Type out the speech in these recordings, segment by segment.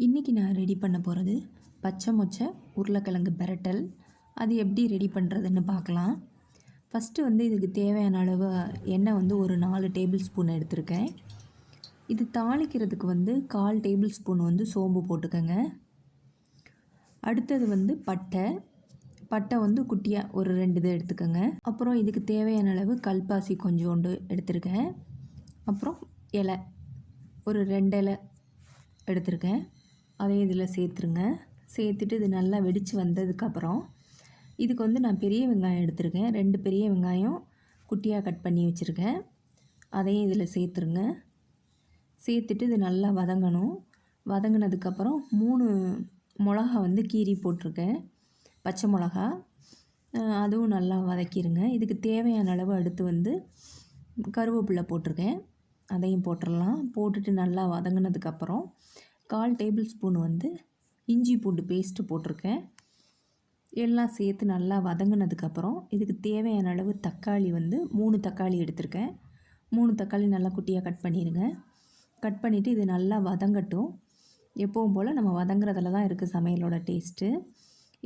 இன்றைக்கி நான் ரெடி பண்ண போகிறது பச்சை மொச்சை உருளைக்கிழங்கு பிரட்டல். அது எப்படி ரெடி பண்ணுறதுன்னு பார்க்கலாம். ஃபஸ்ட்டு இதுக்கு தேவையான அளவு எண்ணெய் ஒரு 4 டேபிள் ஸ்பூன் எடுத்திருக்கேன். இது தாளிக்கிறதுக்கு 1/4 டேபிள் ஸ்பூன் சோம்பு போட்டுக்கோங்க. அடுத்தது பட்டை குட்டியாக ஒரு 2 இது எடுத்துக்கோங்க. அப்புறம் இதுக்கு தேவையான அளவு கல்பாசி கொஞ்சோண்டு எடுத்திருக்கேன். அப்புறம் இலை ஒரு 2 இலை எடுத்திருக்கேன். அதையும் இதில் சேர்த்துருங்க. சேர்த்துட்டு இது நல்லா வெடித்து வந்ததுக்கப்புறம் இதுக்கு நான் பெரிய வெங்காயம் எடுத்திருக்கேன். 2 பெரிய வெங்காயம் குட்டியாக கட் பண்ணி வச்சுருக்கேன். அதையும் இதில் சேர்த்துருங்க. சேர்த்துட்டு இது நல்லா வதங்கணும். வதங்கினதுக்கப்புறம் 3 மிளகா கீரி போட்டிருக்கேன், பச்சை மிளகா. அதுவும் நல்லா வதக்கிடுங்க. இதுக்கு தேவையான அளவு அடுத்து கருவேப்பிலை போட்டிருக்கேன். அதையும் போட்டுடலாம். போட்டுட்டு நல்லா வதங்கினதுக்கப்புறம் 1/4 டேபிள் ஸ்பூன் இஞ்சி பூண்டு பேஸ்ட்டு போட்டிருக்கேன். எல்லாம் சேர்த்து நல்லா வதங்கினதுக்கப்புறம் இதுக்கு தேவையான அளவு தக்காளி 3 தக்காளி எடுத்திருக்கேன். 3 தக்காளி நல்லா குட்டியாக கட் பண்ணிடுங்க. கட் பண்ணிவிட்டு இது நல்லா வதங்கட்டும். எப்பவும் போல் நம்ம வதங்குறதுல தான் இருக்குது சமையலோட டேஸ்ட்டு.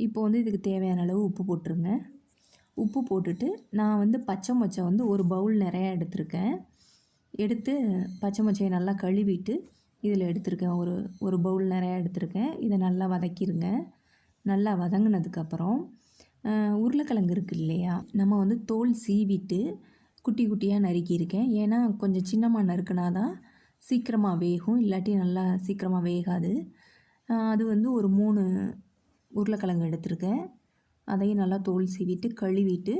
இப்போ இதுக்கு தேவையான அளவு உப்பு போட்டுருங்க. உப்பு போட்டுட்டு நான் பச்சை மொச்சை ஒரு பவுல் நிறையா எடுத்திருக்கேன். எடுத்து பச்சை மொச்சையை நல்லா கழுவிட்டு இதில் எடுத்திருக்கேன். ஒரு பவுல் நிறையா எடுத்திருக்கேன். இதை நல்லா வதக்கிடுங்க. நல்லா வதங்கினதுக்கப்புறம் உருளைக்கிழங்கு இருக்குது இல்லையா, நம்ம தோல் சீவிட்டு குட்டி குட்டியாக நறுக்கியிருக்கேன். ஏன்னா கொஞ்சம் சின்னமாக நறுக்கினா தான் சீக்கிரமாக வேகும், இல்லாட்டி நல்லா சீக்கிரமாக வேகாது. அது ஒரு 3 உருளைக்கிழங்கு எடுத்திருக்கேன். அதையும் நல்லா தோல் சீவிட்டு கழுவிட்டு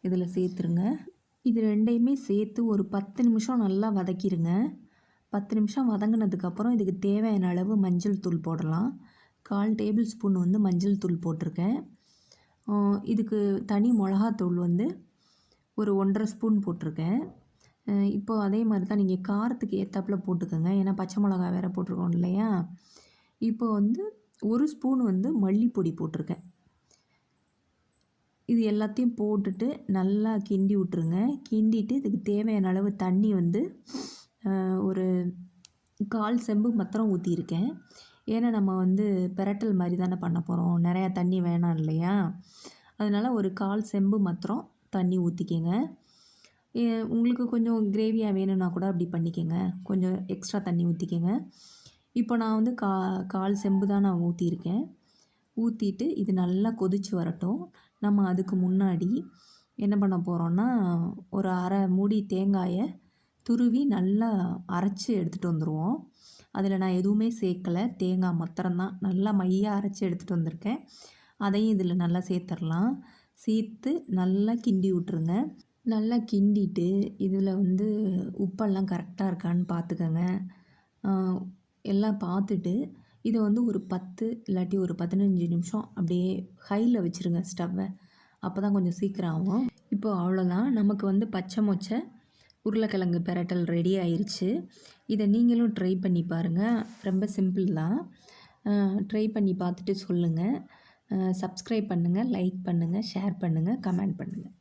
இதில் சேர்த்துருங்க. இது ரெண்டையுமே சேர்த்து ஒரு 10 நிமிஷம் நல்லா வதக்கிடுங்க. 10 நிமிஷம் வதங்கினதுக்கப்புறம் இதுக்கு தேவையான அளவு மஞ்சள் தூள் போடலாம். 1/4 டேபிள் ஸ்பூன் மஞ்சள் தூள் போட்டிருக்கேன். இதுக்கு தனி மிளகாத்தூள் ஒரு 1/2 ஸ்பூன் போட்டிருக்கேன். இப்போது அதே மாதிரி தான் நீங்கள் காரத்துக்கு ஏற்றாப்புல போட்டுக்கோங்க. ஏன்னா பச்சை மிளகா வேறு போட்டிருக்கோம் இல்லையா. இப்போ 1 ஸ்பூன் மல்லிப்பொடி போட்டிருக்கேன். இது எல்லாத்தையும் போட்டுட்டு நல்லா கிண்டி விட்டுருங்க. கிண்டிட்டு இதுக்கு தேவையான அளவு தண்ணி ஒரு 1/4 செம்பு மாத்திரம் ஊற்றியிருக்கேன். ஏன்னா நம்ம பிரட்டல் மாதிரி தானே பண்ண போகிறோம், நிறையா தண்ணி வேணாம் இல்லையா. அதனால் ஒரு 1/4 செம்பு மாத்திரம் தண்ணி ஊற்றிக்கங்க. உங்களுக்கு கொஞ்சம் கிரேவியாக வேணும்னா கூட அப்படி பண்ணிக்கங்க, கொஞ்சம் எக்ஸ்ட்ரா தண்ணி ஊற்றிக்கங்க. இப்போ நான் 1/4 செம்பு தான் நான் ஊற்றியிருக்கேன். ஊற்றிட்டு இது நல்லா கொதித்து வரட்டும். நம்ம அதுக்கு முன்னாடி என்ன பண்ண போகிறோன்னா, ஒரு அரை மூடி தேங்காயை துருவி நல்லா அரைச்சி எடுத்துகிட்டு வந்துடுவோம். அதில் நான் எதுவுமே சேர்க்கலை, தேங்காய் மாத்திரம்தான் நல்லா மையாக அரைச்சி எடுத்துகிட்டு வந்திருக்கேன். அதையும் இதில் நல்லா சேர்த்துடலாம். சேர்த்து நல்லா கிண்டி விட்ருங்க. நல்லா கிண்டிட்டு இதில் உப்பெல்லாம் கரெக்டாக இருக்கான்னு பார்த்துக்கோங்க. எல்லாம் பார்த்துட்டு இதை ஒரு 10 இல்லாட்டி ஒரு 15 நிமிஷம் அப்படியே ஹையில் வச்சுருங்க ஸ்டவ்வை. அப்போ தான் கொஞ்சம் சீக்கிரம் ஆகும். இப்போ அவ்வளோதான், நமக்கு பச்சை மொச்சை உருளைக்கிழங்கு பிரட்டல் ரெடி ஆயிடுச்சு. இதை நீங்களும் ட்ரை பண்ணி பாருங்கள். ரொம்ப சிம்பிள் தான். ட்ரை பண்ணி பார்த்துட்டு சொல்லுங்கள். சப்ஸ்கிரைப் பண்ணுங்கள், லைக் பண்ணுங்கள், ஷேர் பண்ணுங்கள், கமெண்ட் பண்ணுங்கள்.